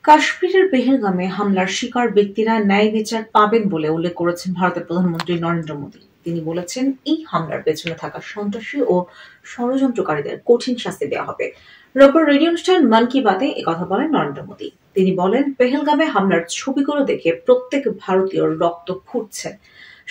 কাশ্মীরের পেহেলগামে হামলার শিকার ব্যক্তিরা ন্যায় বিচার পাবেন বলে উল্লেখ করেছেন ভারতের প্রধানমন্ত্রী নরেন্দ্র মোদী। তিনি বলেছেন, এই হামলার পেছনে থাকা সন্ত্রাসী ও ষড়যন্ত্রকারীদের কঠিন শাস্তি দেওয়া হবে। রোববার রেডিও অনুষ্ঠান মন কি বাতে একথা বলেন নরেন্দ্র মোদী। তিনি বলেন, পেহেলগামে হামলার ছবিগুলো দেখে প্রত্যেক ভারতীয়র রক্ত ফুটছে।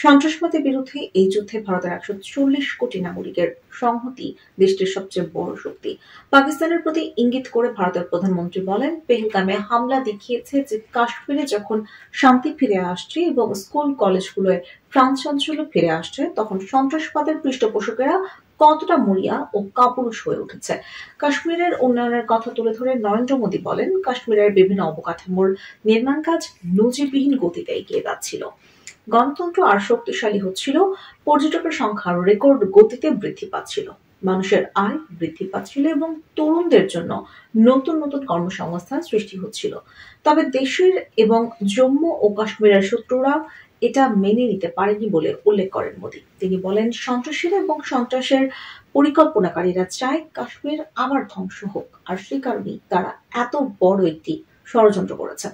সন্ত্রাসবাদের বিরুদ্ধে এই যুদ্ধে ভারতের ১৪০ কোটি নাগরিকের সংহতি দেশটির সবচেয়ে বড় শক্তি। পাকিস্তানের প্রতি ইঙ্গিত করে ভারতের প্রধানমন্ত্রী বলেন, পেহেলগামে হামলা দেখিয়েছে যে কাশ্মীরে যখন শান্তি ফিরে আসছে এবং স্কুল কলেজগুলোয় প্রাণচাঞ্চল্য ফিরে আসছে, তখন সন্ত্রাসবাদের পৃষ্ঠপোষকেরা কতটা মরিয়া ও কাপুরুষ হয়ে উঠেছে। কাশ্মীরের উন্নয়নের কথা তুলে ধরে নরেন্দ্র মোদী বলেন, কাশ্মীরের বিভিন্ন অবকাঠামোর নির্মাণ কাজ নজিরবিহীন গতিতে এগিয়ে যাচ্ছিল। গণতন্ত্র আর শক্তিশালী হচ্ছিল, পর্যটকের সংখ্যা রেকর্ড গতিতে বৃদ্ধি পাচ্ছিল, মানুষের আয় বৃদ্ধি পাচ্ছিল এবং তরুণদের জন্য নতুন নতুন কর্মসংস্থান সৃষ্টি হচ্ছিল। তবে দেশের এবং জম্মু ও কাশ্মীরের শত্রুরা এটা মেনে নিতে পারেনি বলে উল্লেখ করেন মোদী। তিনি বলেন, সন্ত্রাসীরা এবং সন্ত্রাসের পরিকল্পনাকারীরা চায় কাশ্মীর আবার ধ্বংস হোক, আর সে কারণেই তারা এত বড় একটি ষড়যন্ত্র করেছে।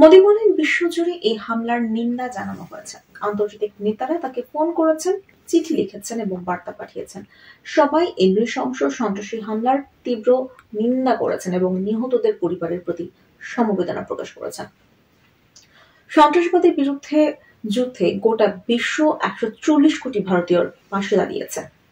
মোদী বলেন, বিশ্বজুড়ে এই হামলার নিন্দা জানানো হয়েছে। আন্তর্জাতিক নেতারা তাকে ফোন করেছেন, চিঠি লিখেছেন এবং বার্তা পাঠিয়েছেন। সবাই এই নৃশংস সন্ত্রাসী হামলার তীব্র নিন্দা করেছেন এবং নিহতদের পরিবারের প্রতি সমবেদনা প্রকাশ করেছেন। সন্ত্রাসবাদের বিরুদ্ধে যুদ্ধে গোটা বিশ্ব ১৪০ কোটি ভারতীয়র পাশে দাঁড়িয়েছে।